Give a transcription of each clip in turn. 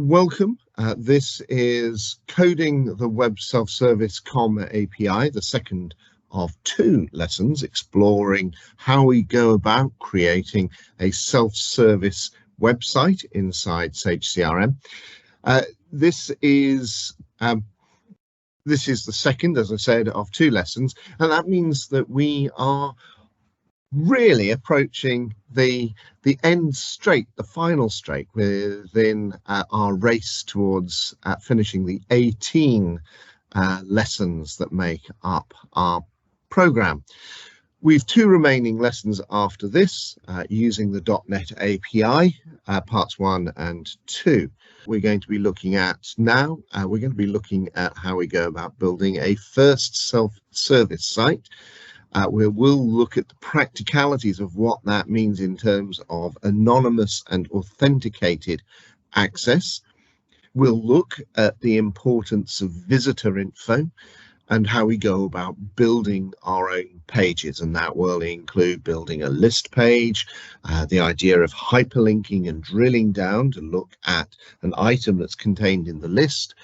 Welcome. This is Coding the Web Self-Service COM API, the second of two lessons exploring how we go about creating a self-service website inside Sage CRM. This is the second, as I said, of two lessons, and that means that we are really approaching the end straight, the final straight within our race towards finishing the 18 lessons that make up our program. We've two remaining lessons after this using the .NET API, parts 1 and 2. We're going to be looking at now, we're going to be looking at how we go about building a first self-service site. We'll look at the practicalities of what that means in terms of anonymous and authenticated access. We'll look at the importance of VisitorInfo and how we go about building our own pages, and that will include building a list page, the idea of hyperlinking and drilling down to look at an item that's contained in the list.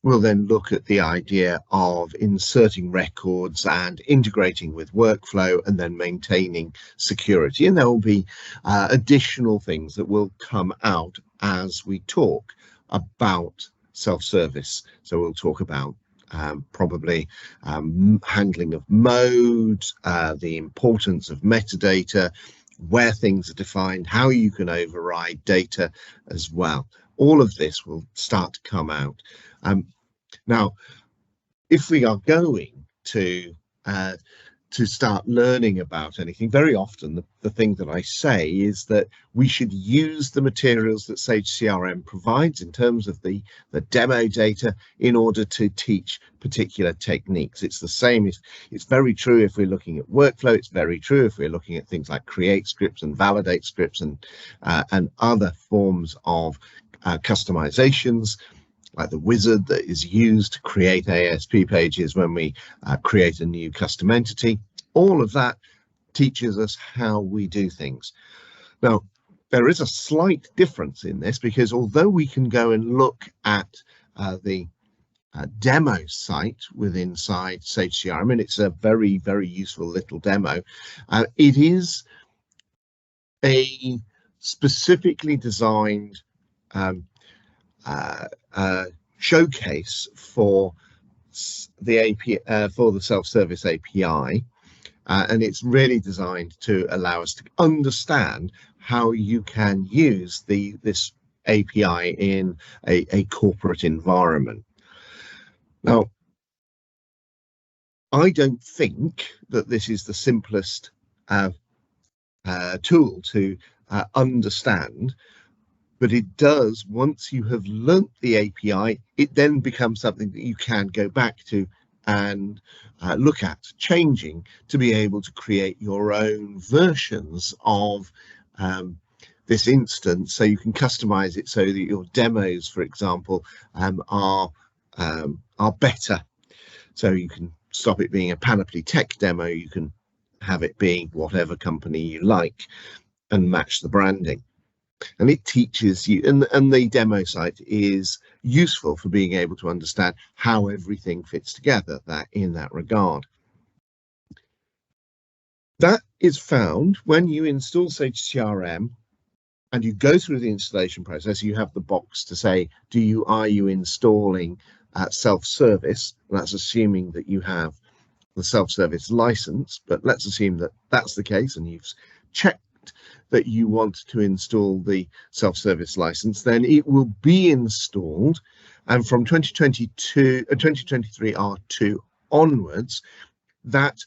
We'll then look at the idea of inserting records and integrating with workflow and then maintaining security. And there will be additional things that will come out as we talk about self-service. So we'll talk about probably handling of mode, the importance of metadata, where things are defined, how you can override data as well. All of this will start to come out. Now, if we are going to start learning about anything, very often the thing that I say is that we should use the materials that Sage CRM provides in terms of the demo data in order to teach particular techniques. It's the same, it's very true if we're looking at workflow, it's very true if we're looking at things like create scripts and validate scripts and other forms of customizations, like the wizard that is used to create ASP pages when we create a new custom entity. All of that teaches us how we do things. Now, there is a slight difference in this because although we can go and look at the demo site inside Sage CRM, and it's a very, very useful little demo, it is a specifically designed showcase for the API, for the self-service API, and it's really designed to allow us to understand how you can use this API in a corporate environment. Now, I don't think that this is the simplest tool to understand. But it does, once you have learnt the API, it then becomes something that you can go back to and look at changing to be able to create your own versions of this instance, so you can customize it so that your demos, for example, are better. So you can stop it being a Panoply Tech demo, you can have it being whatever company you like and match the branding. And it teaches you, and the demo site is useful for being able to understand how everything fits together in that regard. That is found when you install Sage CRM and you go through the installation process. You have the box to say, are you installing self-service? That's assuming that you have the self-service license, but let's assume that that's the case and you've checked that you want to install the self-service license. Then it will be installed, and from 2023 R2 onwards, that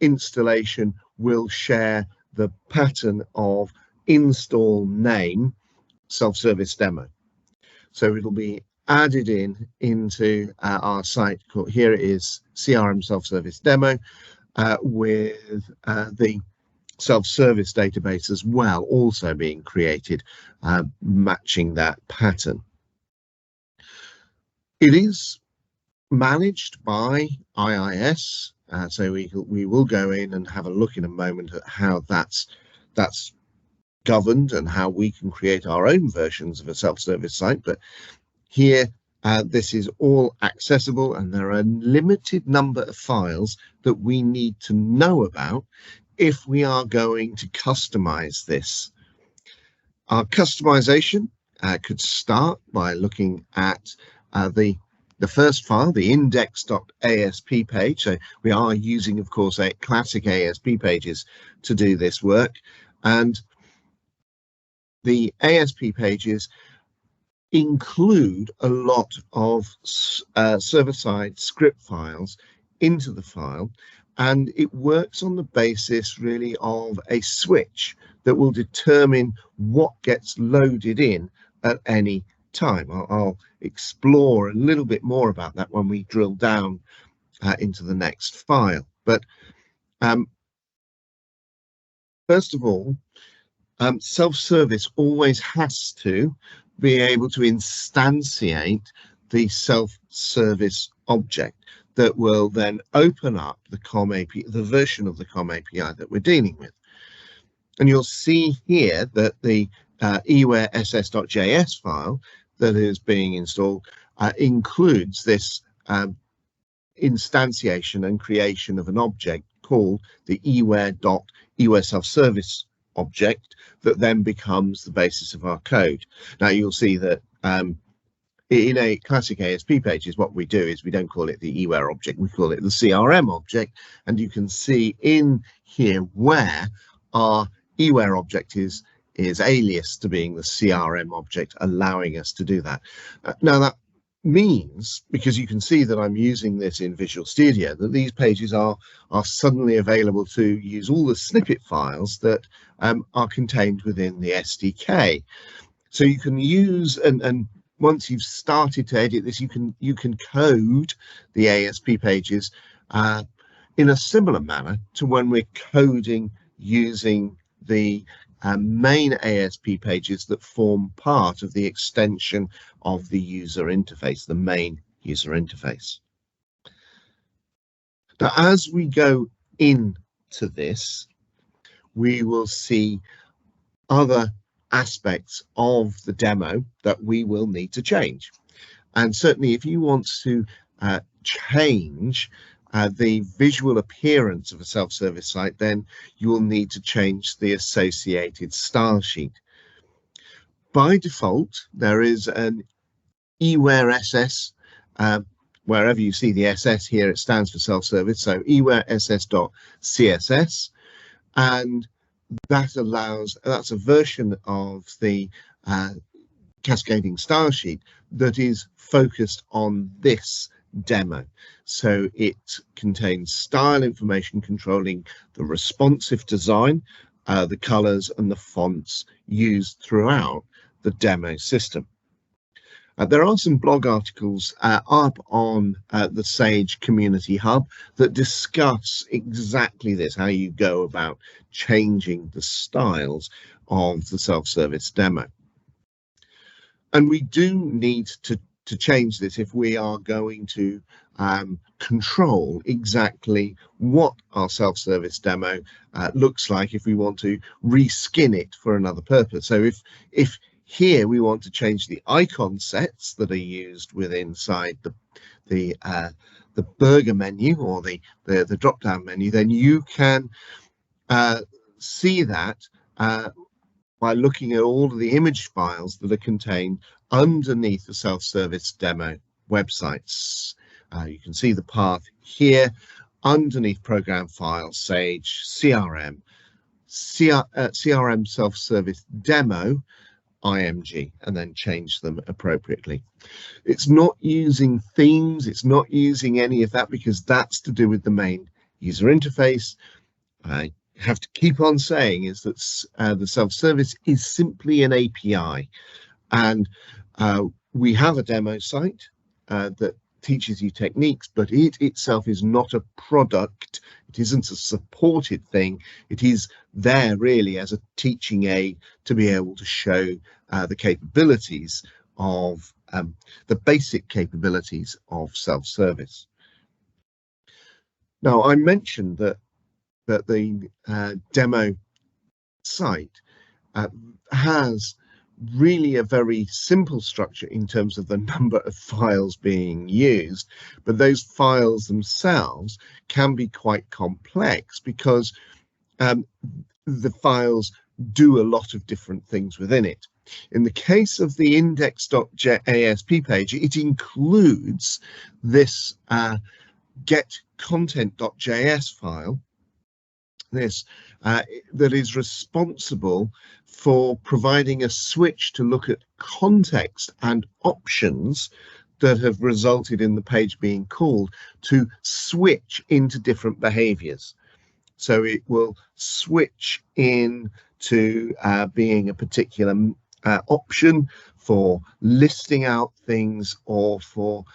installation will share the pattern of install name self-service demo. So it'll be added into our site called, here it is, CRM self-service demo, with the self-service database as well also being created, matching that pattern. It is managed by IIS, so we will go in and have a look in a moment at how that's governed and how we can create our own versions of a self-service site. But here, this is all accessible, and there are a limited number of files that we need to know about if we are going to customize this. Our customization could start by looking at the first file, the index.asp page. So we are using, of course, a classic ASP pages to do this work. And the ASP pages include a lot of server-side script files into the file, and it works on the basis really of a switch that will determine what gets loaded in at any time. I'll explore a little bit more about that when we drill down into the next file. But first of all, self-service always has to be able to instantiate the self-service object that will then open up the COM API, the version of the COM API that we're dealing with. And you'll see here that the eware.ss.js file that is being installed includes this instantiation and creation of an object called the eware self-service object that then becomes the basis of our code. Now you'll see that in a classic ASP pages, what we do is we don't call it the eware object, we call it the CRM object, and you can see in here where our eware object is alias to being the CRM object, allowing us to do that. Now that means, because you can see that I'm using this in Visual Studio, that these pages are suddenly available to use all the snippet files that are contained within the SDK. So you can use, and once you've started to edit this, you can code the ASP pages in a similar manner to when we're coding using the main ASP pages that form part of the extension of the user interface, the main user interface. Now, as we go into this, we will see other aspects of the demo that we will need to change. And certainly if you want to change the visual appearance of a self-service site, then you will need to change the associated style sheet. By default, there is an eware SS. Wherever you see the SS here, it stands for self-service. So eware ss.css, and that's a version of the cascading style sheet that is focused on this demo. So it contains style information controlling the responsive design, the colors and the fonts used throughout the demo system. There are some blog articles up on the Sage Community Hub that discuss exactly this, how you go about changing the styles of the self-service demo. And we do need to change this if we are going to control exactly what our self-service demo looks like, if we want to reskin it for another purpose. So if here we want to change the icon sets that are used inside the burger menu or the drop-down menu, then you can see that by looking at all of the image files that are contained underneath the self-service demo websites. You can see the path here underneath program files, Sage CRM, CRM self-service demo, IMG, and then change them appropriately. It's not using themes, it's not using any of that, because that's to do with the main user interface. I have to keep on saying is that the self-service is simply an API, and we have a demo site that teaches you techniques, but it itself is not a product. It isn't a supported thing. It is there really as a teaching aid to be able to show the capabilities of the basic capabilities of self-service. Now, I mentioned that the demo site has really a very simple structure in terms of the number of files being used, but those files themselves can be quite complex because the files do a lot of different things within it. In the case of the index.asp page, it includes this getContent.js file, that is responsible for providing a switch to look at context and options that have resulted in the page being called to switch into different behaviors. So it will switch in to being a particular option for listing out things or for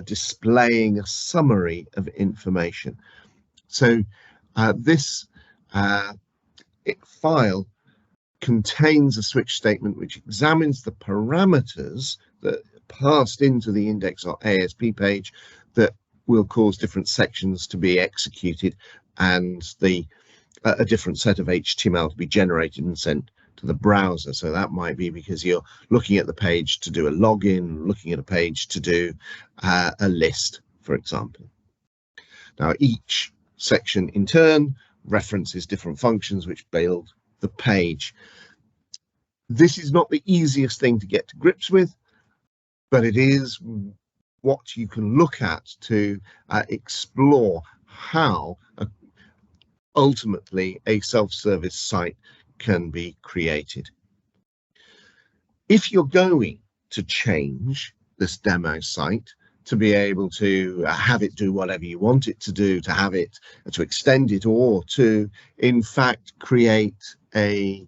displaying a summary of information. So this file contains a switch statement which examines the parameters that passed into the index.asp page that will cause different sections to be executed and a different set of HTML to be generated and sent to the browser. So that might be because you're looking at the page to do a login, looking at a page to do a list, for example. Now, each section in turn references different functions which build the page. This is not the easiest thing to get to grips with, but it is what you can look at to explore how ultimately a self-service site can be created. If you're going to change this demo site to be able to have it do whatever you want it to do, to have it, to extend it, or to in fact create a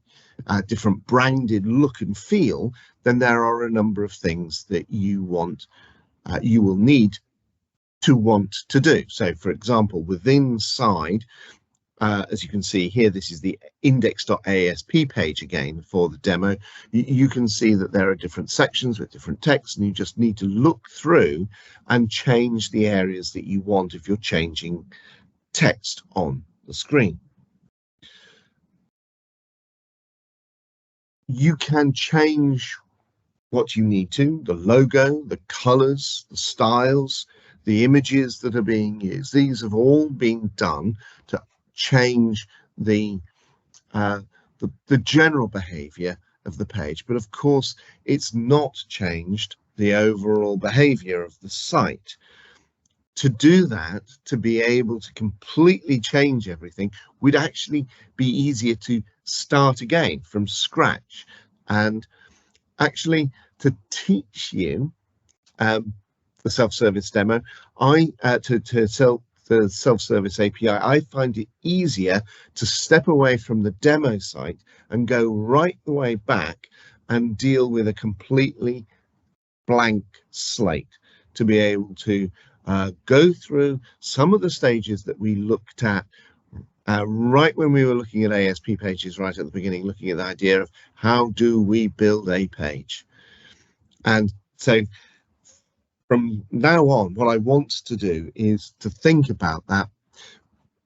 different branded look and feel, then there are a number of things that you will need to want to do. So for example, within Side, as you can see here, this is the index.asp page again for the demo. You can see that there are different sections with different text, and you just need to look through and change the areas that you want if you're changing text on the screen. You can change what you need to, the logo, the colors, the styles, the images that are being used. These have all been done to change the general behavior of the page, but of course it's not changed the overall behavior of the site. To do that, to be able to completely change everything, would actually be easier to start again from scratch. And actually, to teach you the self-service demo, the self-service API, I find it easier to step away from the demo site and go right the way back and deal with a completely blank slate, to be able to go through some of the stages that we looked at right when we were looking at ASP pages right at the beginning, looking at the idea of how do we build a page. And so from now on, what I want to do is to think about that,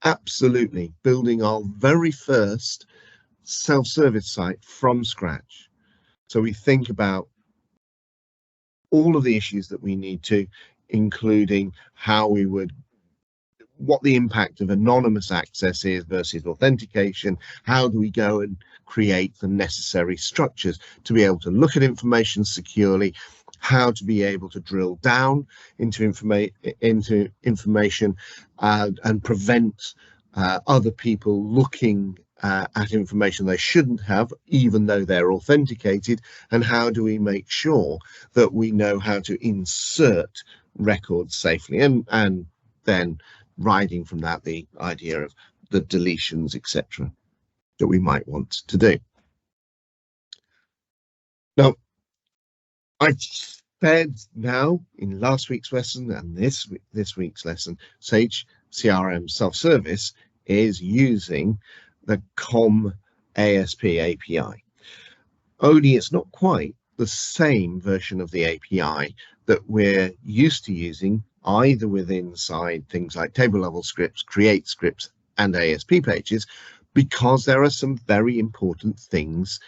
absolutely building our very first self-service site from scratch. So we think about all of the issues that we need to, including how we would, what the impact of anonymous access is versus authentication. How do we go and create the necessary structures to be able to look at information securely, how to be able to drill down into information and prevent other people looking at information they shouldn't have, even though they're authenticated, and how do we make sure that we know how to insert records safely, and then riding from that the idea of the deletions, etc., that we might want to do. Now, I said now in last week's lesson and this week's lesson, Sage CRM self-service is using the COM ASP API. Only it's not quite the same version of the API that we're used to using either within Side things like table level scripts, create scripts, and ASP pages, because there are some very important things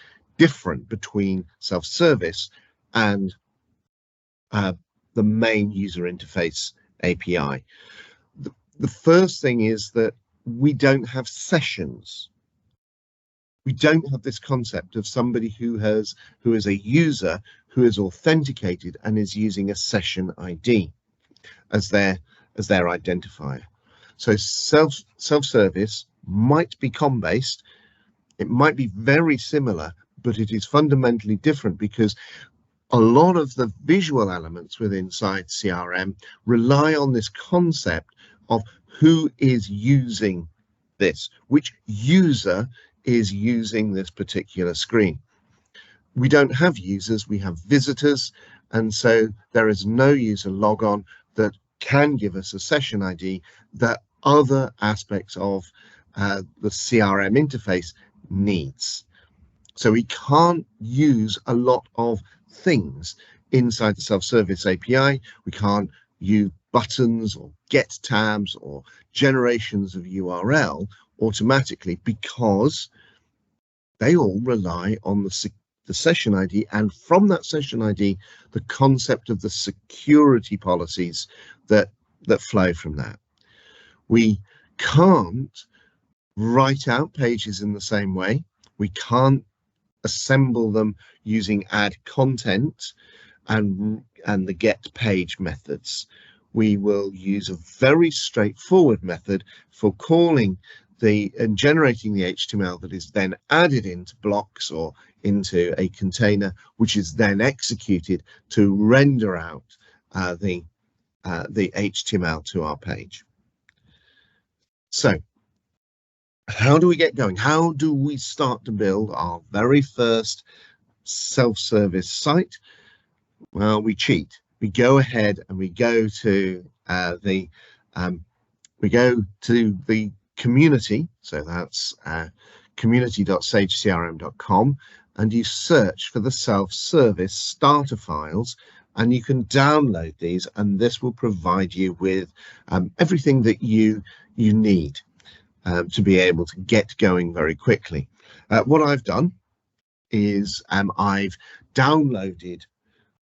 different between self-service and the main user interface API. The first thing is that we don't have sessions. We don't have this concept of somebody who is a user who is authenticated and is using a session ID as their identifier. So self-service might be COM-based. It might be very similar, but it is fundamentally different because a lot of the visual elements within Sage CRM rely on this concept of who is using this, which user is using this particular screen. We don't have users, we have visitors, and so there is no user logon that can give us a session ID that other aspects of the CRM interface needs. So we can't use a lot of things inside the self-service API. We can't use buttons or get tabs or generations of URL automatically because they all rely on the session ID, and from that session ID, the concept of the security policies that flow from that. We can't write out pages in the same way. We can't assemble them using add content and the get page methods. We will use a very straightforward method for calling and generating the HTML that is then added into blocks or into a container, which is then executed to render out the HTML to our page. So how do we get going? How do we start to build our very first self-service site? Well, we cheat. We go ahead and we go to the community. So that's community.sagecrm.com, and you search for the self-service starter files, and you can download these, and this will provide you with everything that you need to be able to get going very quickly. What I've done is I've downloaded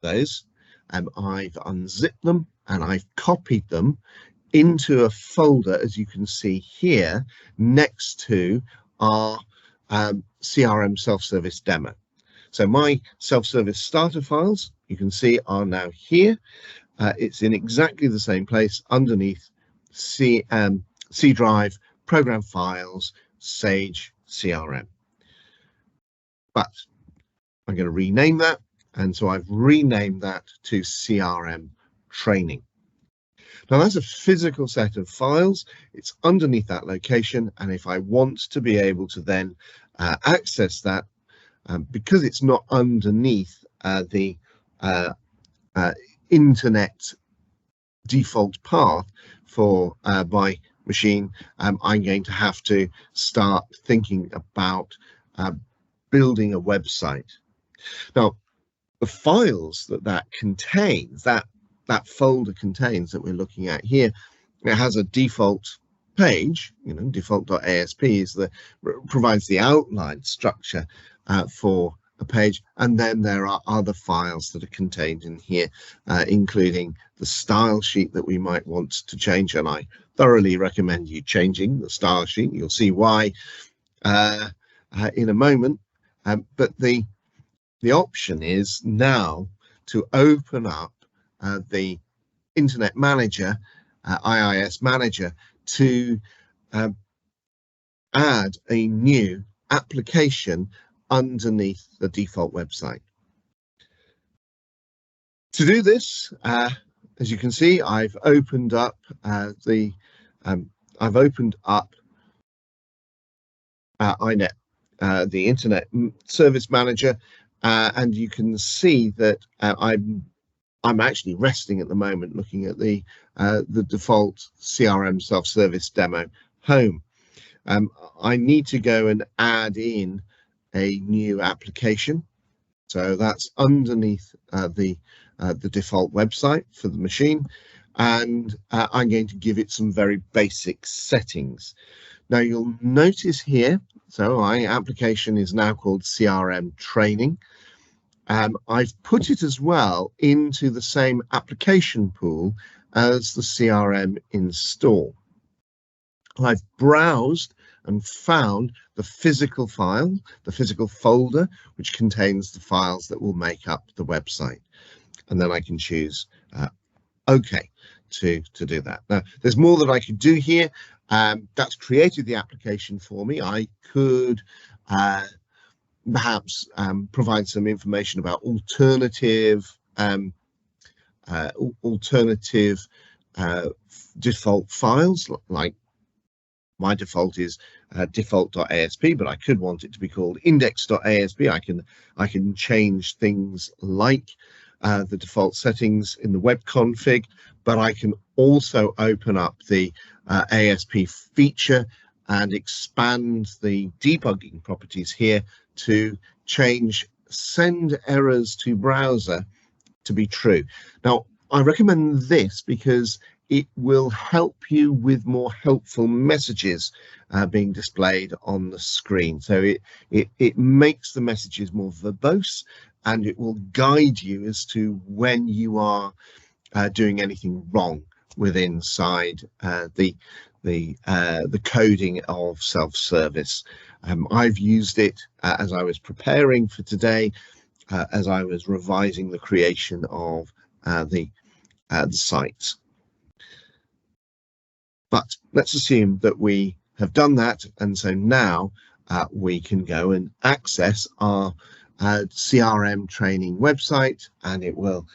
those, I've unzipped them, and I've copied them into a folder, as you can see here, next to our CRM self-service demo. So my self-service starter files, you can see, are now here. It's in exactly the same place underneath C Drive, Program Files, Sage CRM. But I'm going to rename that, and so I've renamed that to CRM Training. Now that's a physical set of files. It's underneath that location, and if I want to be able to then access that, because it's not underneath the internet default path for my machine, I'm going to have to start thinking about building a website. Now, the files that contains, that folder contains, that we're looking at here, it has a default page, default.asp provides the outline structure for a page, and then there are other files that are contained in here, including the style sheet that we might want to change, and I thoroughly recommend you changing the style sheet. You'll see why in a moment, but the option is now to open up the Internet Manager, IIS Manager, to add a new application underneath the default website. To do this, as you can see, I've opened up INET, the Internet Service Manager, and you can see that I'm actually resting at the moment, looking at the default CRM self-service demo home. I need to go and add in a new application, so that's underneath the default website for the machine, and I'm going to give it some very basic settings. Now you'll notice here So my application is now called CRM Training. I've put it as well into the same application pool as the CRM install. I've browsed and found the physical file, the physical folder, which contains the files that will make up the website. And then I can choose OK to do that. Now, there's more that I could do here. That's created the application for me. I could perhaps provide some information about alternative default files. Like my default is default.asp, but I could want it to be called index.asp. I can change things like the default settings in the web config, but I can also open up the ASP feature and expand the debugging properties here to change send errors to browser to be true. Now, I recommend this because it will help you with more helpful messages being displayed on the screen. So it makes the messages more verbose, and it will guide you as to when you are doing anything wrong within inside the coding of self-service. I've used it as I was preparing for today, as I was revising the creation of the sites. But let's assume that we have done that, and so now we can go and access our CRM training website, and it will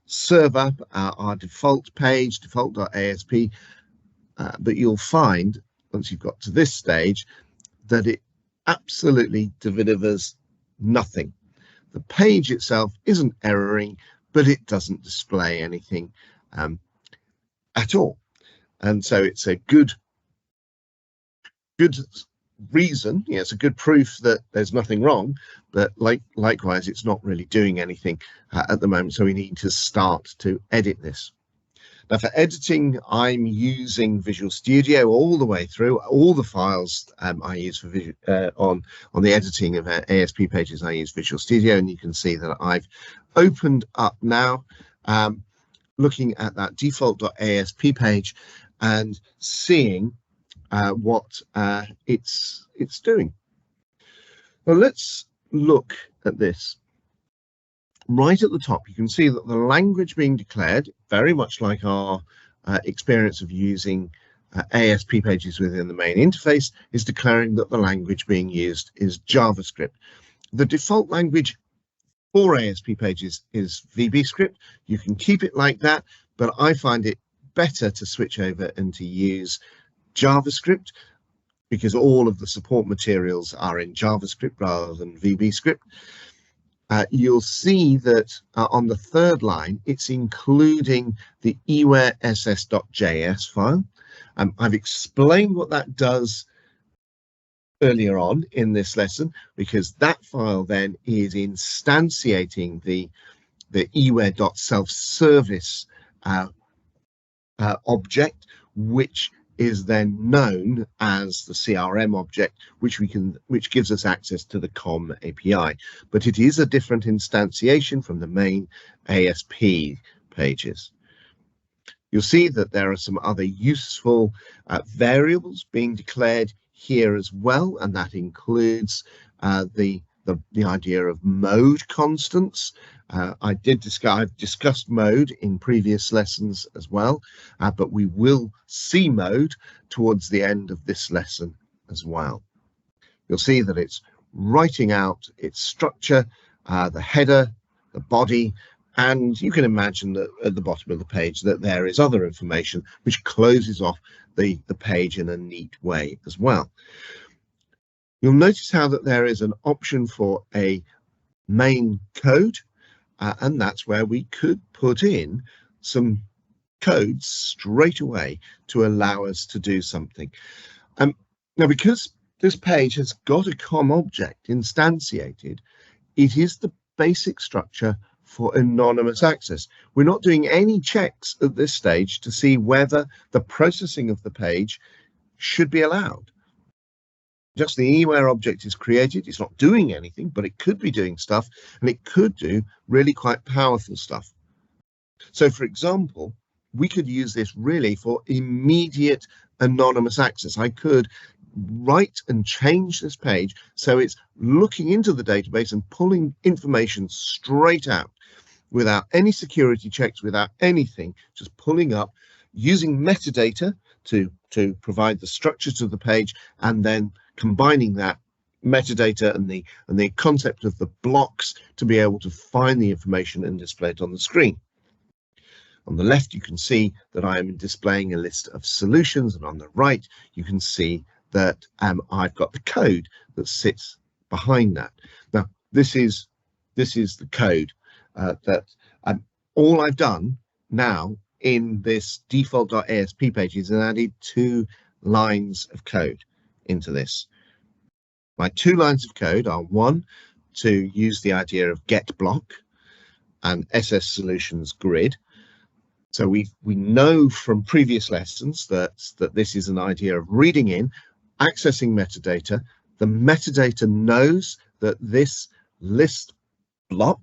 serve up our default page, default.asp, but you'll find once you've got to this stage that it absolutely delivers nothing. The page itself isn't erroring, but it doesn't display anything at all. And so it's a good reason, it's a good proof that there's nothing wrong, but likewise, it's not really doing anything at the moment. So we need to start to edit this. Now, for editing, I'm using Visual Studio all the way through. All the files I use for on the editing of ASP pages, I use Visual Studio, and you can see that I've opened up now, looking at that default.asp page and seeing what it's doing. Well, let's look at this. Right at the top, you can see that the language being declared, very much like our experience of using ASP pages within the main interface, is declaring that the language being used is JavaScript. The default language for ASP pages is VBScript. You can keep it like that, but I find it better to switch over and to use JavaScript because all of the support materials are in JavaScript rather than VBScript. You'll see that on the third line, it's including the ewaress.js file. I've explained what that does earlier on in this lesson, because that file then is instantiating the eware.self-service object, which is then known as the CRM object, which gives us access to the COM API. But it is a different instantiation from the main ASP pages. You'll see that there are some other useful variables being declared here as well, and that includes the idea of mode constants. I've discussed mode in previous lessons as well, but we will see mode towards the end of this lesson as well. You'll see that it's writing out its structure, the header, the body, and you can imagine that at the bottom of the page that there is other information which closes off the page in a neat way as well. You'll notice how that there is an option for a main code, and that's where we could put in some codes straight away to allow us to do something. Now, because this page has got a COM object instantiated, it is the basic structure for anonymous access. We're not doing any checks at this stage to see whether the processing of the page should be allowed. Just the anywhere object is created. It's not doing anything, but it could be doing stuff, and it could do really quite powerful stuff. So, for example, we could use this really for immediate anonymous access. I could write and change this page so it's looking into the database and pulling information straight out without any security checks, without anything, just pulling up using metadata to provide the structure to the page, and then combining that metadata and the concept of the blocks to be able to find the information and display it on the screen. On the left, you can see that I am displaying a list of solutions, and on the right, you can see that I've got the code that sits behind that. Now, this is the code that all I've done now in this default.asp page is added 2 lines of code into this. My 2 lines of code are, one, to use the idea of get block and SS solutions grid. So we know from previous lessons that this is an idea of reading in, accessing metadata. The metadata knows that this list block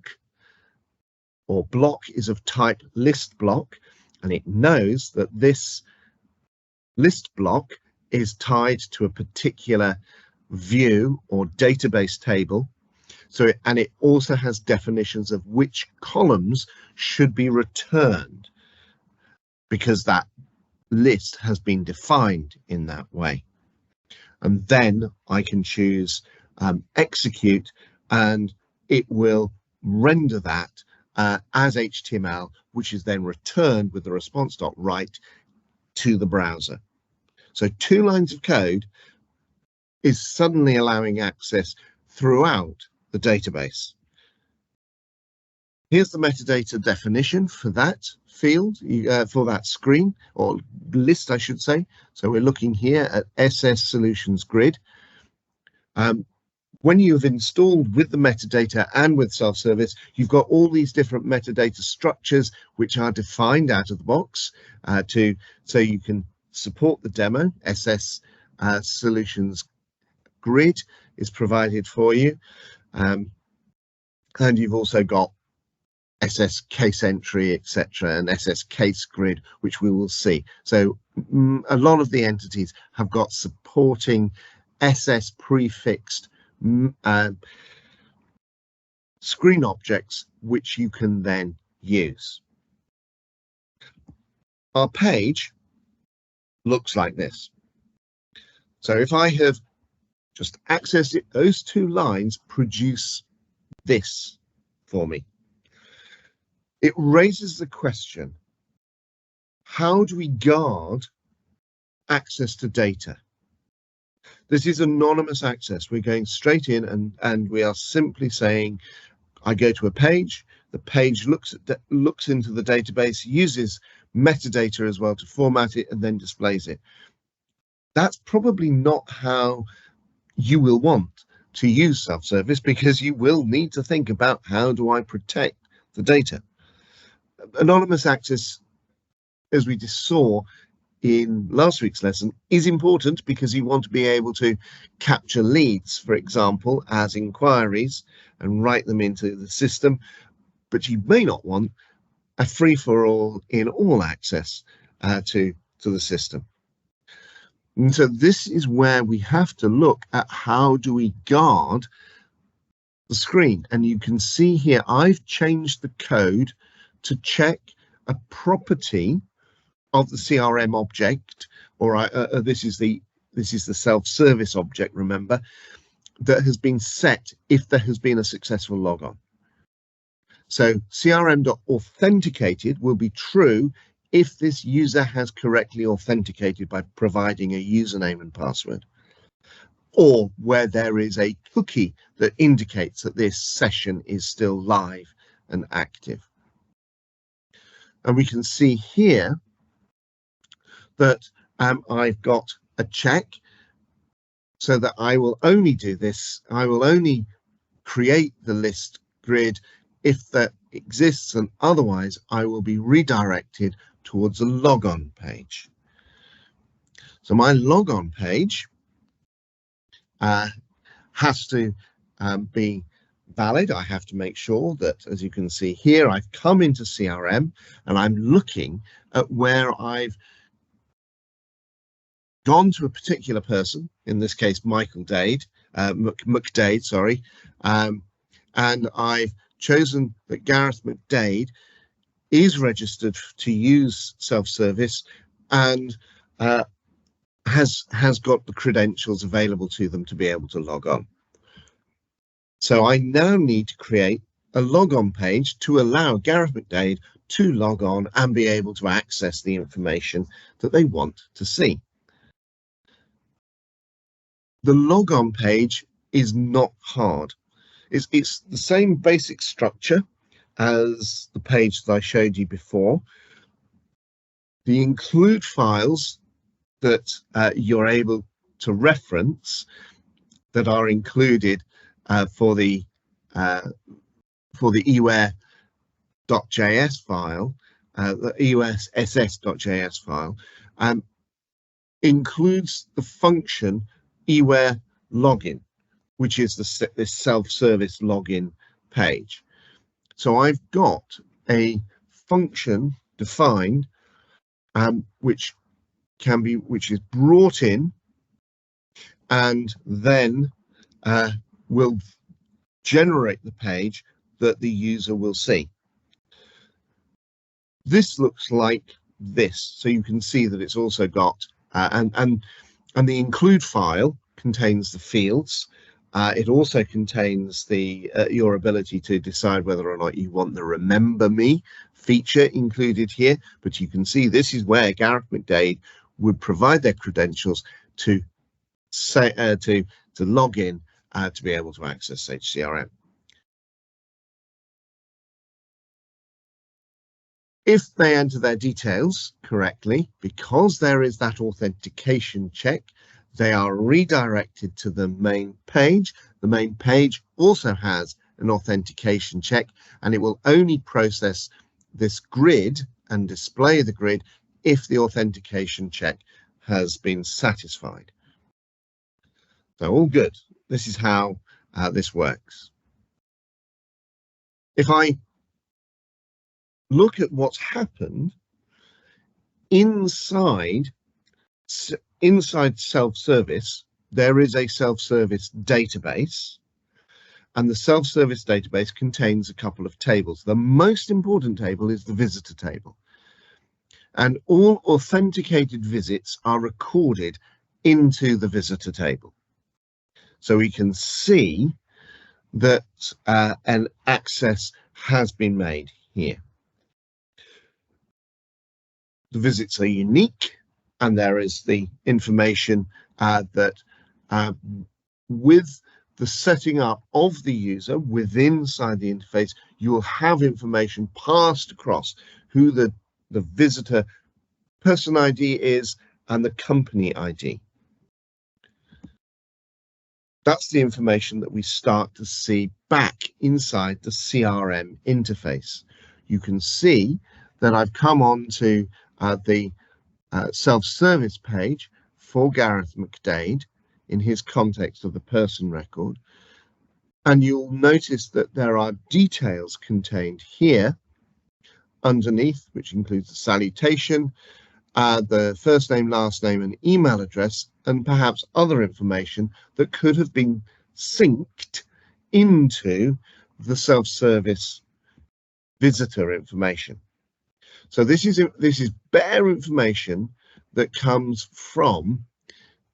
or block is of type list block, and it knows that this list block is tied to a particular view or database table. So and it also has definitions of which columns should be returned, because that list has been defined in that way. And then I can choose execute, and it will render that as HTML, which is then returned with the response.write to the browser. So 2 lines of code is suddenly allowing access throughout the database. Here's the metadata definition for that field, for that screen, or list, I should say. So we're looking here at SS Solutions Grid. When you've installed with the metadata and with self-service, you've got all these different metadata structures which are defined out of the box so you can support the demo. SS Solutions Grid is provided for you. And you've also got SS case entry, etc., and SS case grid, which we will see. So a lot of the entities have got supporting SS prefixed screen objects, which you can then use. Our page looks like this. So if I have just accessed it, those 2 lines produce this for me. It raises the question, how do we guard access to data? This is anonymous access. We're going straight in and we are simply saying, I go to a page, the page looks into the database, uses metadata as well to format it, and then displays it. That's probably not how you will want to use self-service, because you will need to think about, how do I protect the data? Anonymous access, as we just saw in last week's lesson, is important because you want to be able to capture leads, for example, as inquiries and write them into the system, but you may not want a free-for-all in all access to the system. And so this is where we have to look at, how do we guard the screen? And you can see here I've changed the code to check a property of the CRM object, or this is the self-service object, remember, that has been set if there has been a successful logon. So CRM.authenticated will be true if this user has correctly authenticated by providing a username and password, or where there is a cookie that indicates that this session is still live and active. And we can see here that I've got a check, so that I will only do this. I will only create the list grid if that exists, and otherwise I will be redirected towards a logon page. So my logon page has to be valid. I have to make sure that, as you can see here, I've come into CRM and I'm looking at where I've gone to a particular person, in this case Michael Dade, McDade, sorry, and I've chosen that Gareth McDade is registered to use self-service and has got the credentials available to them to be able to log on. So I now need to create a logon page to allow Gareth McDade to log on and be able to access the information that they want to see. The logon page is not hard. It's the same basic structure as the page that I showed you before. The include files that you're able to reference that are included for the eware.js file, the eware.ss.js file, includes the function eware login, which is this self-service login page. So I've got a function defined which is brought in and then will generate the page that the user will see. This looks like this, so you can see that it's also got and the include file contains the fields. It also contains the your ability to decide whether or not you want the remember me feature included here, but you can see this is where Gareth McDade would provide their credentials to say to log in to be able to access Sage CRM. If they enter their details correctly, because there is that authentication check, they are redirected to the main page. The main page also has an authentication check, and it will only process this grid and display the grid if the authentication check has been satisfied. So all good. This is how this works. If I look at what's happened inside self-service, there is a self-service database, and the self-service database contains a couple of tables. The most important table is the visitor table, and all authenticated visits are recorded into the visitor table. So we can see that an access has been made here. The visits are unique, and there is the information that with the setting up of the user inside the interface, you will have information passed across who the visitor person ID is and the company ID. That's the information that we start to see back inside the CRM interface. You can see that I've come on to the self-service page for Gareth McDade in his context of the person record, and you'll notice that there are details contained here underneath, which includes the salutation, the first name, last name, and email address, and perhaps other information that could have been synced into the self-service visitor information. So this is bare information that comes from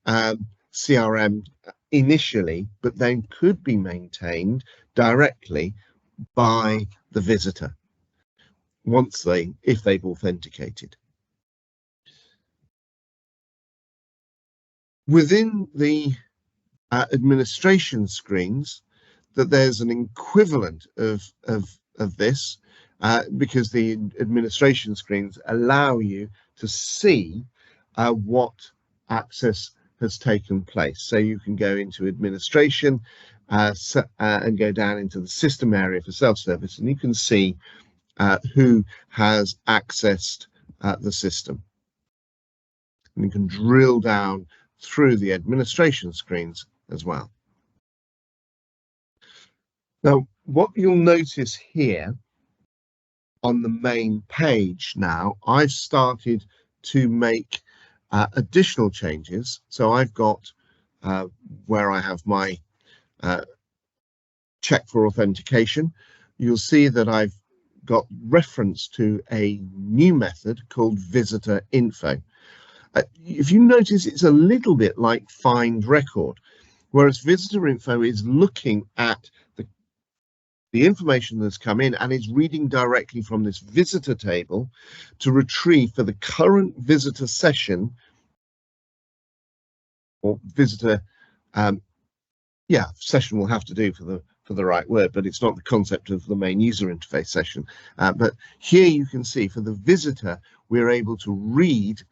CRM initially, but then could be maintained directly by the visitor if they've authenticated. Within the administration screens, that there's an equivalent of this, because the administration screens allow you to see what access has taken place. So you can go into administration and go down into the system area for self-service, and you can see who has accessed the system. And you can drill down through the administration screens as well. Now, what you'll notice here on the main page now, I've started to make additional changes. So I've got where I have my check for authentication. You'll see that I've got reference to a new method called VisitorInfo. If you notice, it's a little bit like find record, whereas VisitorInfo is looking at the information that's come in and is reading directly from this visitor table to retrieve for the current visitor session or visitor, session will have to do for the right word, but it's not the concept of the main user interface session. But here you can see for the visitor, we're able to read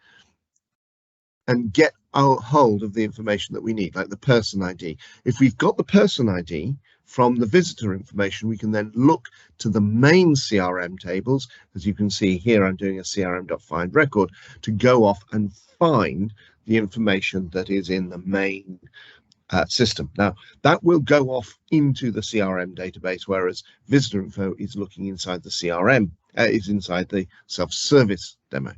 and get a hold of the information that we need, like the person ID. If we've got the person ID from the visitor information, we can then look to the main CRM tables. As you can see here, I'm doing a CRM.find record to go off and find the information that is in the main system. Now, that will go off into the CRM database, whereas VisitorInfo is looking inside the CRM, is inside the self-service demo.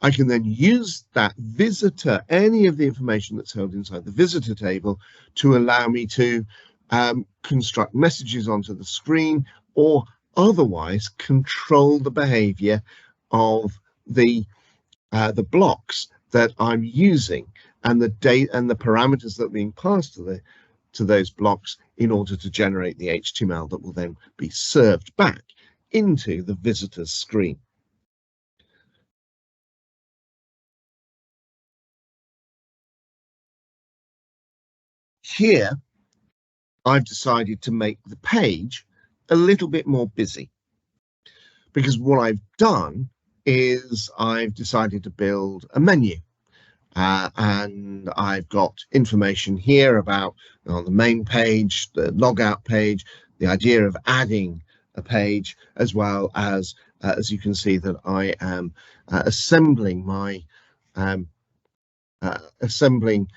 I can then use that visitor, any of the information that's held inside the visitor table, to allow me to construct messages onto the screen or otherwise control the behavior of the blocks that I'm using and the data and the parameters that are being passed to those blocks in order to generate the HTML that will then be served back into the visitor's screen. Here, I've decided to make the page a little bit more busy, because what I've done is I've decided to build a menu. And I've got information here about on the main page, the logout page, the idea of adding a page, as well as you can see that I am assembling my assembling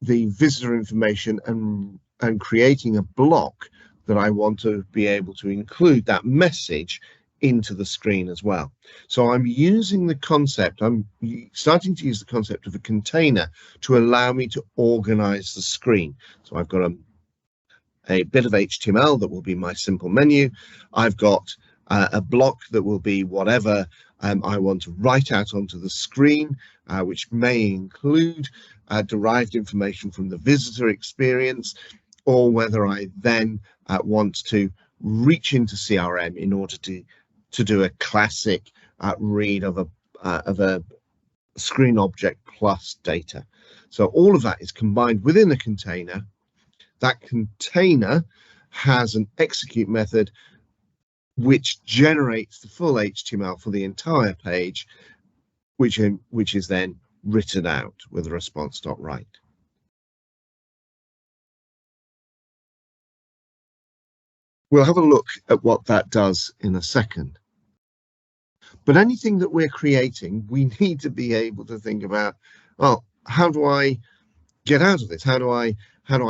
the visitor information and creating a block that I want to be able to include that message into the screen as well. So I'm using the concept, I'm starting to use the concept of a container to allow me to organize the screen. So I've got a bit of HTML that will be my simple menu. I've got a block that will be whatever I want to write out onto the screen, which may include derived information from the visitor experience, or whether I then want to reach into CRM in order to do a classic read of a screen object plus data. So all of that is combined within a container. That container has an execute method which generates the full HTML for the entire page, which is then written out with a response.write. We'll have a look at what that does in a second. But anything that we're creating, we need to be able to think about, well, how do I get out of this? How do I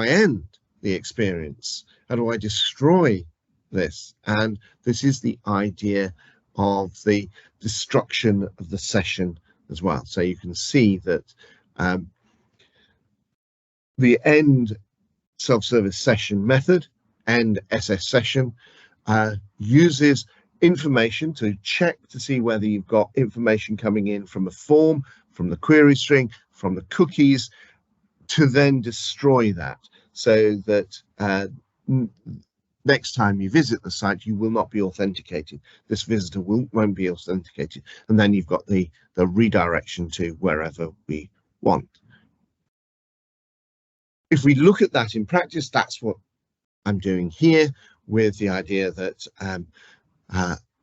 end the experience? How do I destroy this? And this is the idea of the destruction of the session as well. So you can see that the end self-service session method, end SS session, uses information to check to see whether you've got information coming in from a form, from the query string, from the cookies, to then destroy that, so that next time you visit the site, you will not be authenticated. This visitor won't be authenticated, and then you've got the redirection to wherever we want. If we look at that in practice, that's what I'm doing here, with the idea that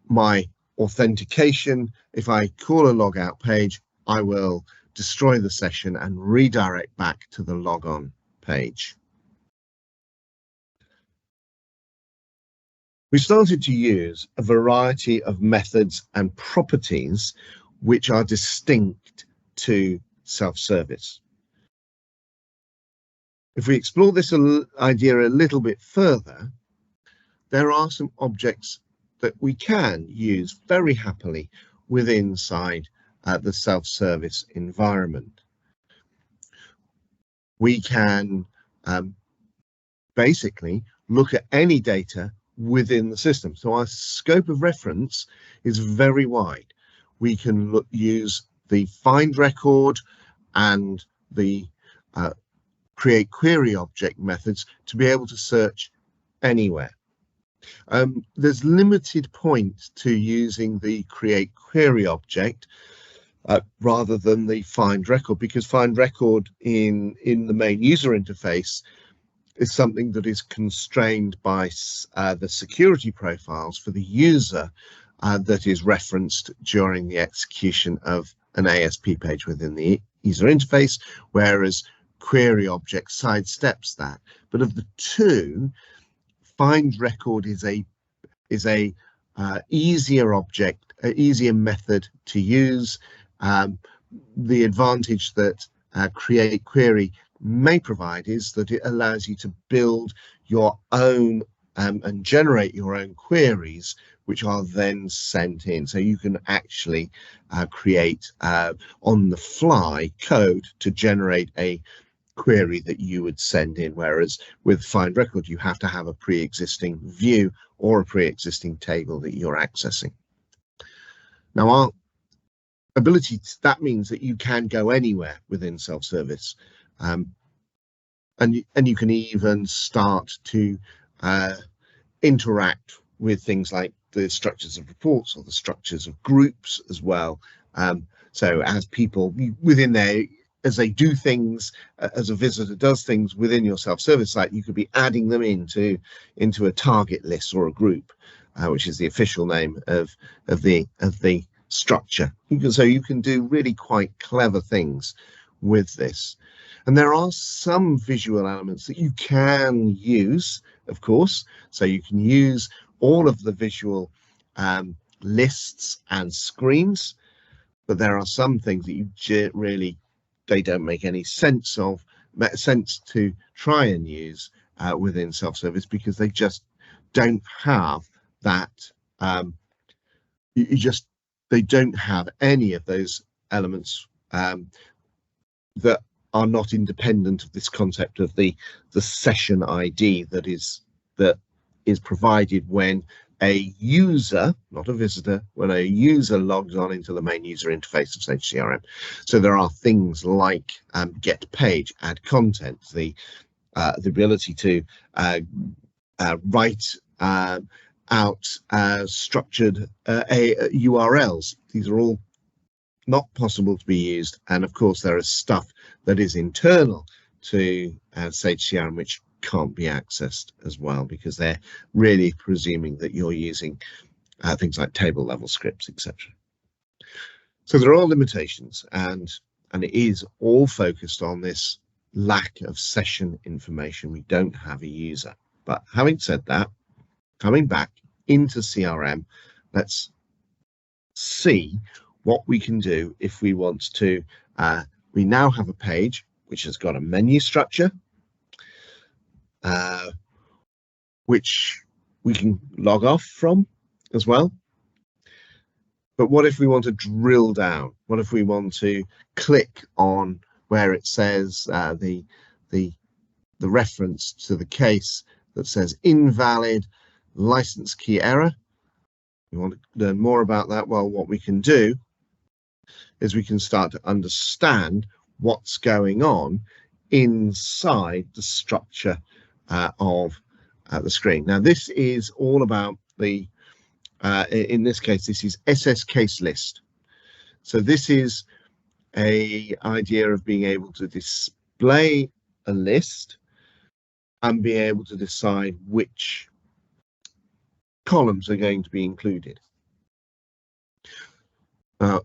my authentication, if I call a logout page, I will destroy the session and redirect back to the logon page. We started to use a variety of methods and properties which are distinct to self-service. If we explore this idea a little bit further, there are some objects that we can use very happily inside the self-service environment. We can basically look at any data within the system. So our scope of reference is very wide. We can use the find record and the create query object methods to be able to search anywhere. There's limited point to using the create query object rather than the find record, because find record in the main user interface is something that is constrained by the security profiles for the user that is referenced during the execution of an ASP page within the user interface, whereas query object sidesteps that. But of the two, find record is a easier object, easier method to use. The advantage that create query may provide is that it allows you to build your own and generate your own queries, which are then sent in. So you can actually create on the fly code to generate a query that you would send in, whereas with find record you have to have a pre-existing view or a pre-existing table that you're accessing. Now our ability that means that you can go anywhere within self-service, and you can even start to interact with things like the structures of reports or the structures of groups as well. So as people within there, as they do things, as a visitor does things within your self-service site, you could be adding them into a target list or a group, which is the official name of the structure. So you can do really quite clever things with this. And there are some visual elements that you can use, of course. So you can use all of the visual lists and screens, but there are some things that you really, they don't make any sense to try and use within self-service, because they just don't have that. They don't have any of those elements that are not independent of this concept of the session ID that is provided when a user, not a visitor, when a user logs on into the main user interface of Sage CRM. So there are things like get page, add content, the ability to write out structured URLs. These are all not possible to be used, and of course there is stuff that is internal to Sage CRM which can't be accessed as well, because they're really presuming that you're using things like table level scripts, etc. So there are limitations, and it is all focused on this lack of session information. We don't have a user. But having said that, coming back into CRM, let's see what we can do if we want to. We now have a page which has got a menu structure, which we can log off from as well. But what if we want to drill down? What if we want to click on where it says the reference to the case that says invalid license key error? We want to learn more about that. Well, what we can do is we can start to understand what's going on inside the structure of the screen. Now, this is all about the, in this case, this is SS case list. So this is a idea of being able to display a list and be able to decide which columns are going to be included.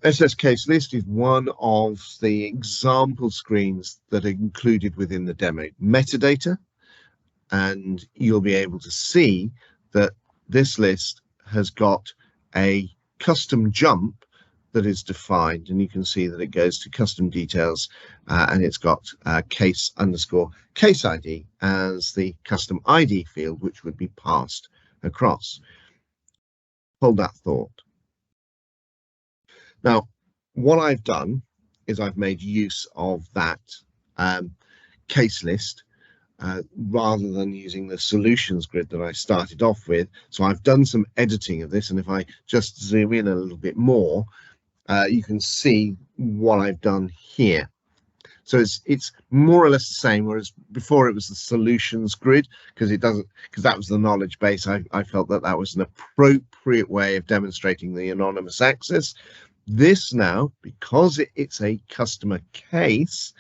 SS case list is one of the example screens that are included within the demo metadata, and you'll be able to see that this list has got a custom jump that is defined, and you can see that it goes to custom details, and it's got case_case ID as the custom ID field, which would be passed across. Hold that thought. Now, what I've done is I've made use of that case list rather than using the solutions grid that I started off with. So I've done some editing of this, and if I just zoom in a little bit more, you can see what I've done here. So it's more or less the same, whereas before it was the solutions grid, because that was the knowledge base. I felt that was an appropriate way of demonstrating the anonymous access. This now, because it's a customer case,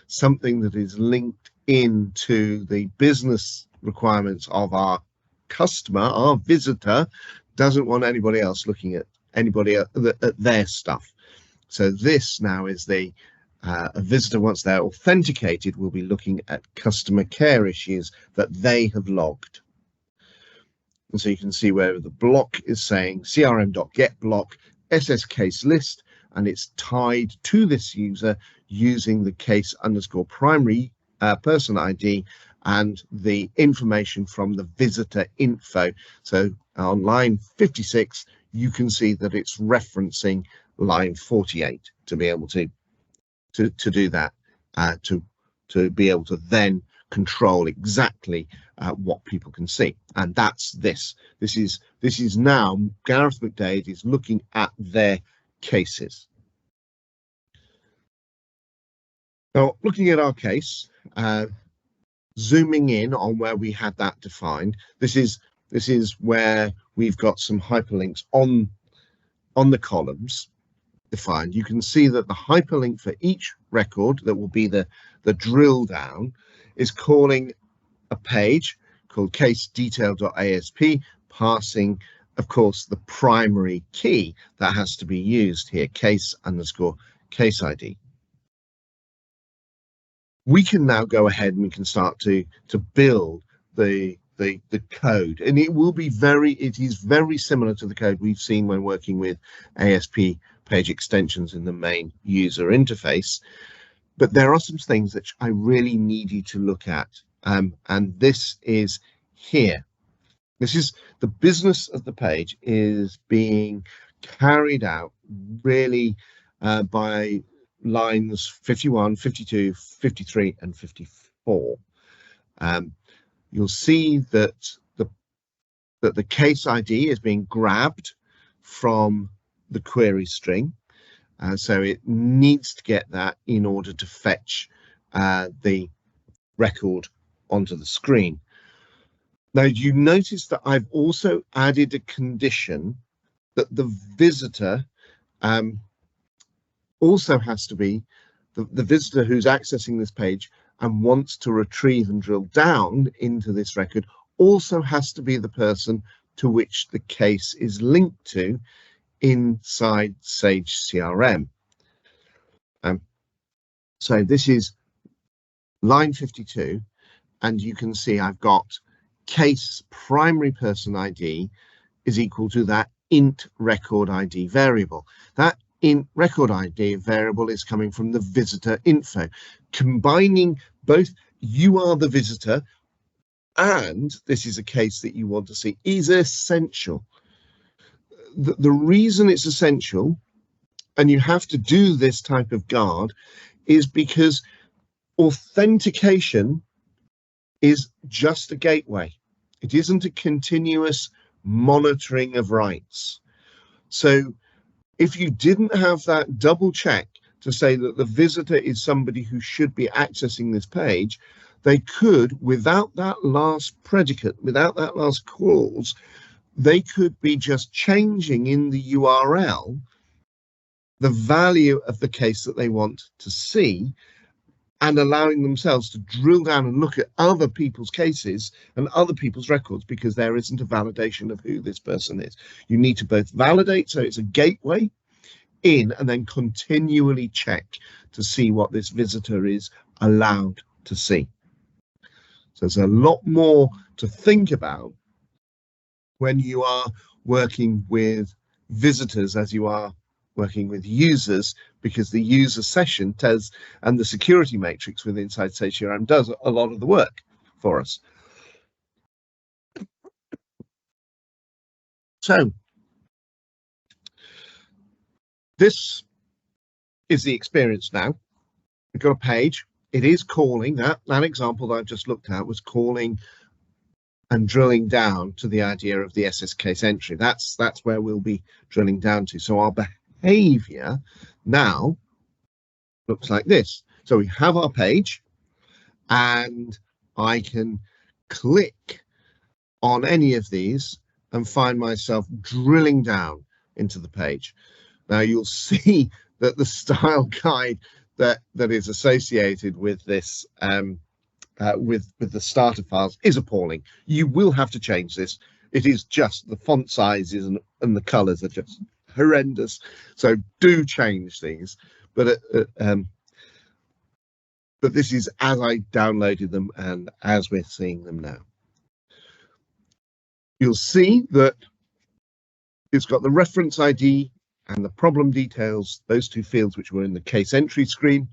something that is linked into the business requirements of our customer, our visitor, doesn't want anybody else looking at their stuff. So this now is a visitor, once they're authenticated, will be looking at customer care issues that they have logged. And so you can see where the block is saying crm.getBlock SS case list, and it's tied to this user using the case_primary person ID and the information from the visitor info. So on line 56, you can see that it's referencing line 48 to be able to do that, to be able to then control exactly what people can see. And that's this. This is now Gareth McDade is looking at their cases. Now, looking at our case, zooming in on where we had that defined, this is where we've got some hyperlinks on the columns defined. You can see that the hyperlink for each record, that will be the drill down, is calling a page called case_detail.asp, passing, of course, the primary key that has to be used here, case_case ID. We can now go ahead and we can start to build the code, and it is very similar to the code we've seen when working with ASP page extensions in the main user interface. But there are some things that I really need you to look at, and this is here. This is the business of the page is being carried out really by lines 51, 52, 53, and 54. You'll see that the case ID is being grabbed from the query string, so it needs to get that in order to fetch the record onto the screen. Now, you notice that I've also added a condition that the visitor also has to be the visitor who's accessing this page and wants to retrieve and drill down into this record also has to be the person to which the case is linked to inside Sage CRM. So this is line 52, and you can see I've got case primary person ID is equal to that int record ID variable. That int record ID variable is coming from the visitor info. Combining both you are the visitor and this is a case that you want to see is essential. The reason it's essential, and you have to do this type of guard, is because authentication is just a gateway. It isn't a continuous monitoring of rights. So if you didn't have that double check to say that the visitor is somebody who should be accessing this page, they could, without that last predicate, without that last clause, they could be just changing in the URL the value of the case that they want to see, and allowing themselves to drill down and look at other people's cases and other people's records, because there isn't a validation of who this person is. You need to both validate, so it's a gateway in, and then continually check to see what this visitor is allowed to see. So there's a lot more to think about when you are working with visitors as you are working with users, because the user session does, and the security matrix within inside Sage CRM does a lot of the work for us. So this is the experience now. We've got a page. It is calling, that example that I've just looked at was calling and drilling down to the idea of the SS case entry. That's where we'll be drilling down to. So our behavior now looks like this. So we have our page, and I can click on any of these and find myself drilling down into the page. Now you'll see that the style guide that is associated with this with the starter files is appalling. You will have to change this. It is just the font sizes and the colors are just horrendous. So do change these. But this is as I downloaded them and as we're seeing them now. You'll see that it's got the reference ID and the problem details, those two fields which were in the case entry screen.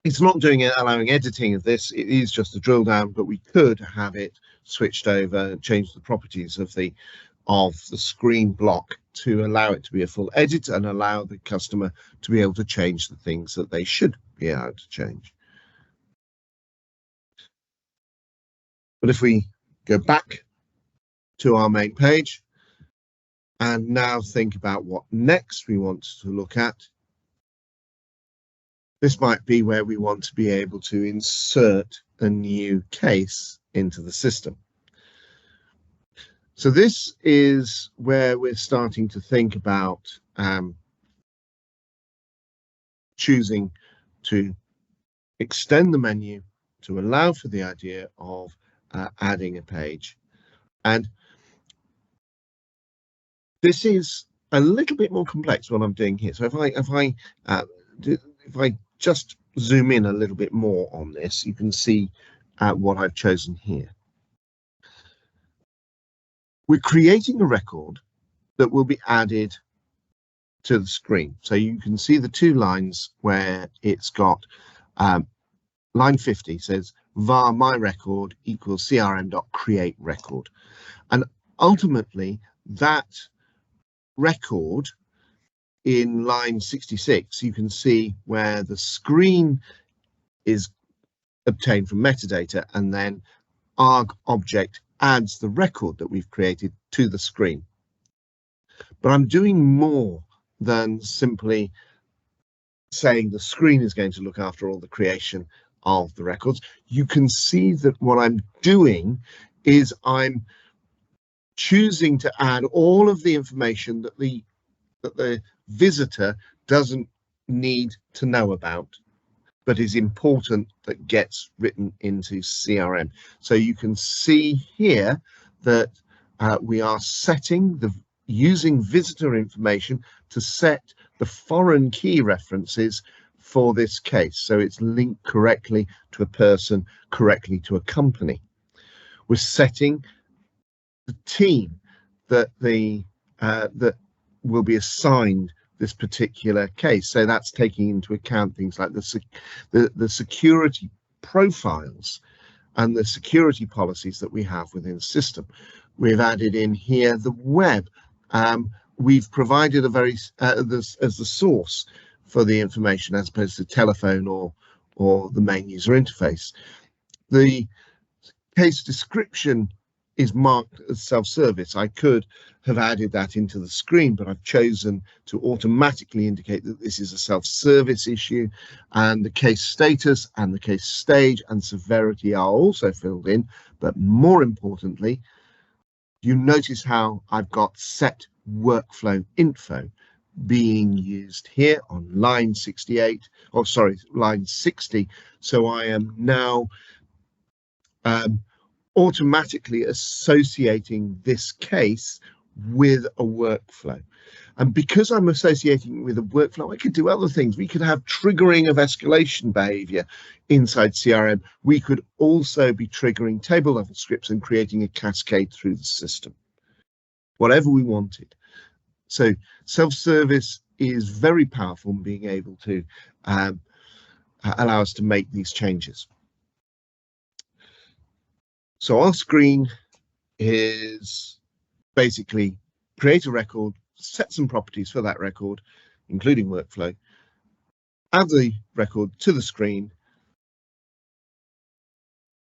It's not doing it, allowing editing of this. It is just a drill down, but we could have it switched over and change the properties of the screen block to allow it to be a full edit and allow the customer to be able to change the things that they should be able to change. But if we go back to our main page and now think about what next we want to look at, this might be where we want to be able to insert a new case into the system. So this is where we're starting to think about choosing to extend the menu to allow for the idea of adding a page. And this is a little bit more complex what I'm doing here. So if I just zoom in a little bit more on this, you can see what I've chosen here. We're creating a record that will be added to the screen. So you can see the two lines where it's got line 50 says var my record equals crm.create record. And ultimately that record in line 66, you can see where the screen is obtained from metadata, and then arg object adds the record that we've created to the screen. But I'm doing more than simply saying the screen is going to look after all the creation of the records. You can see that what I'm doing is I'm choosing to add all of the information that the visitor doesn't need to know about, but is important that gets written into CRM. So you can see here that we are setting using visitor information to set the foreign key references for this case. So it's linked correctly to a person, correctly to a company. We're setting the team that that will be assigned this particular case. So that's taking into account things like the security profiles and the security policies that we have within the system. We've added in here the web. We've provided a very as the source for the information as opposed to telephone or the main user interface. The case description is marked as self-service. I could have added that into the screen, but I've chosen to automatically indicate that this is a self-service issue, and the case status and the case stage and severity are also filled in. But more importantly, you notice how I've got set workflow info being used here on line 68, or sorry, line 60. So I am now automatically associating this case with a workflow. And because I'm associating with a workflow, I could do other things. We could have triggering of escalation behavior inside CRM. We could also be triggering table level scripts and creating a cascade through the system, whatever we wanted. So self-service is very powerful in being able to allow us to make these changes. So our screen is basically create a record, set some properties for that record, including workflow, add the record to the screen,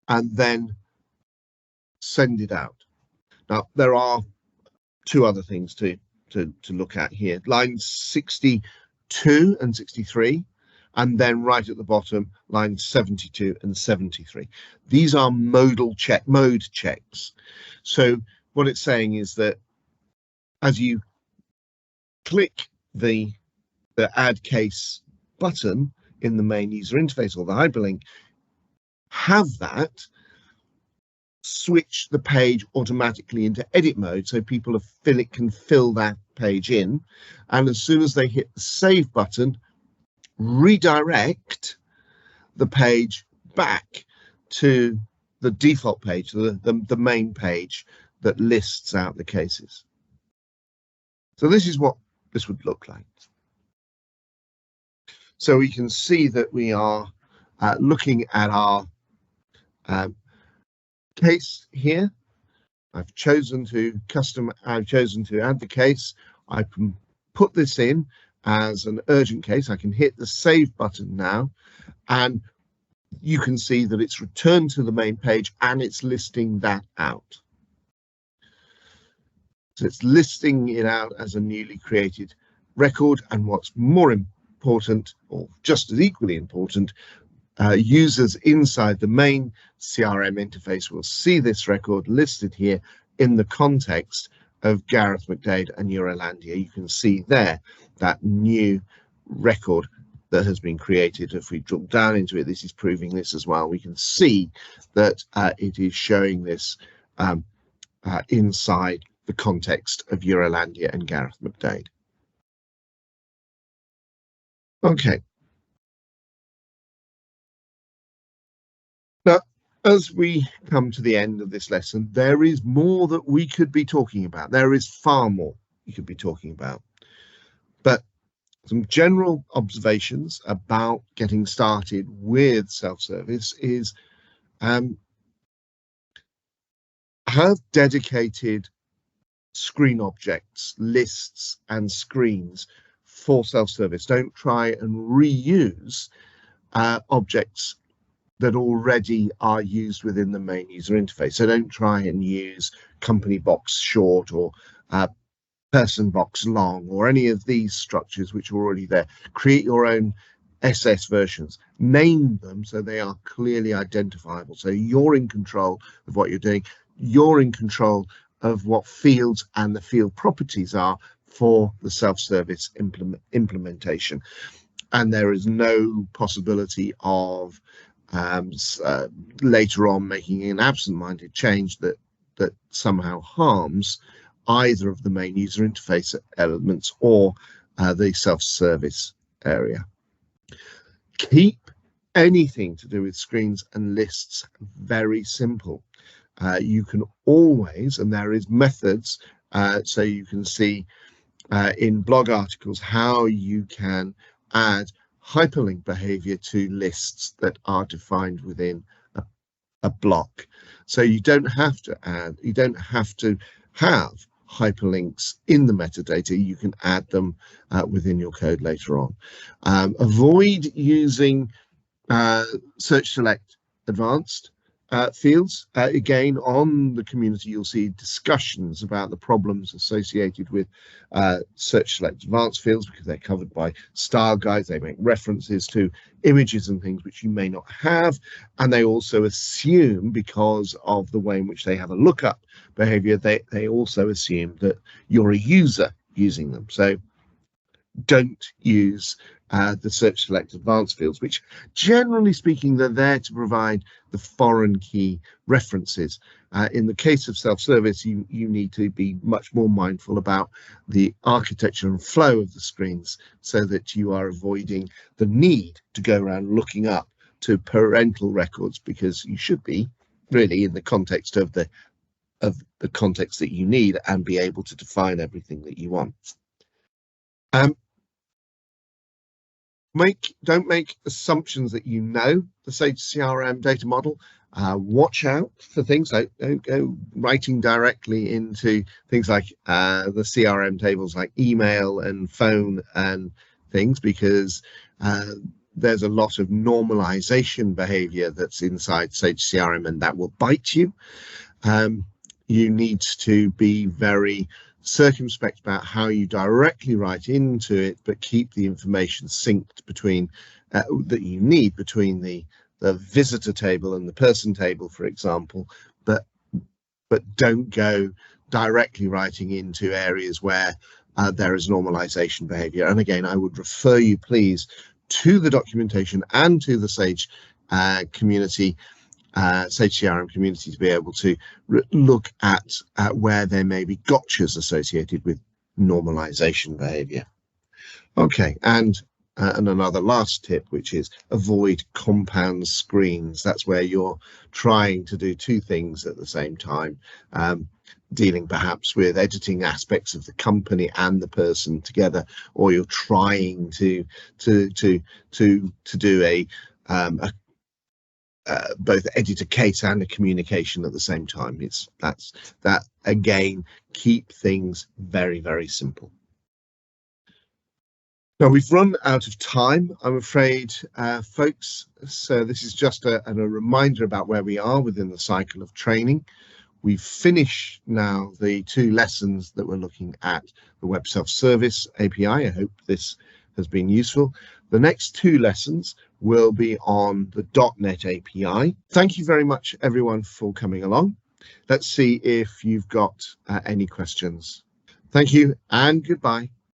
and then send it out. Now, there are two other things to look at here. Lines 62 and 63, and then right at the bottom, lines 72 and 73. These are mode checks. So what it's saying is that as you click the add case button in the main user interface or the hyperlink, have that switch the page automatically into edit mode so people can fill that page in, and as soon as they hit the save button, redirect the page back to the default page, the main page that lists out the cases. So this is what this would look like. So we can see that we are looking at our case here. I've chosen to add the case. I can put this in as an urgent case. I can hit the save button now, and you can see that it's returned to the main page and it's listing that out. So it's listing it out as a newly created record, and what's more important, or just as equally important, users inside the main CRM interface will see this record listed here in the context of Gareth McDade and Eurolandia. You can see there that new record that has been created. If we drill down into it, this is proving this as well. We can see that it is showing this inside the context of Eurolandia and Gareth McDade. Okay. Now, as we come to the end of this lesson, there is more that we could be talking about. There is far more we could be talking about. But some general observations about getting started with self-service is have dedicated screen objects, lists, and screens for self-service. Don't try and reuse objects that already are used within the main user interface. So don't try and use company box short or person box long or any of these structures which are already there. Create your own SS versions, name them so they are clearly identifiable. So you're in control of what you're doing. You're in control of what fields and the field properties are for the self-service implementation. And there is no possibility of later on making an absent-minded change that somehow harms either of the main user interface elements or the self-service area. Keep anything to do with screens and lists very simple. You can always, and there is methods, so you can see in blog articles how you can add hyperlink behavior to lists that are defined within a block. So you don't have to have hyperlinks in the metadata. You can add them within your code later on. Avoid using search select advanced fields. Again, on the community, you'll see discussions about the problems associated with search select advanced fields because they're covered by style guides. They make references to images and things which you may not have, and they also assume, because of the way in which they have a lookup behavior, they also assume that you're a user using them. So don't use the search select advanced fields, which generally speaking, they're there to provide the foreign key references. In the case of self-service, you need to be much more mindful about the architecture and flow of the screens so that you are avoiding the need to go around looking up to parental records, because you should be really in the context of the context that you need and be able to define everything that you want. Don't make assumptions that you know the Sage CRM data model. Watch out for things like don't go writing directly into things like the CRM tables like email and phone and things, because there's a lot of normalization behavior that's inside Sage CRM, and that will bite you. You need to be very circumspect about how you directly write into it, but keep the information synced between that you need between the visitor table and the person table, for example, but don't go directly writing into areas where there is normalization behavior. And again, I would refer you please to the documentation and to the Sage community, Sage CRM community, to be able to look at where there may be gotchas associated with normalization behavior. Okay, and another last tip, which is avoid compound screens. That's where you're trying to do two things at the same time, dealing perhaps with editing aspects of the company and the person together, or you're trying to do a both edit a case and a communication at the same time. That again, keep things very, very simple. Now we've run out of time, I'm afraid, folks. So this is just a reminder about where we are within the cycle of training. We've finished now the 2 lessons that we're looking at the Web Self-Service API. I hope this has been useful. The next 2 lessons will be on the .NET API. Thank you very much, everyone, for coming along. Let's see if you've got any questions. Thank you and goodbye.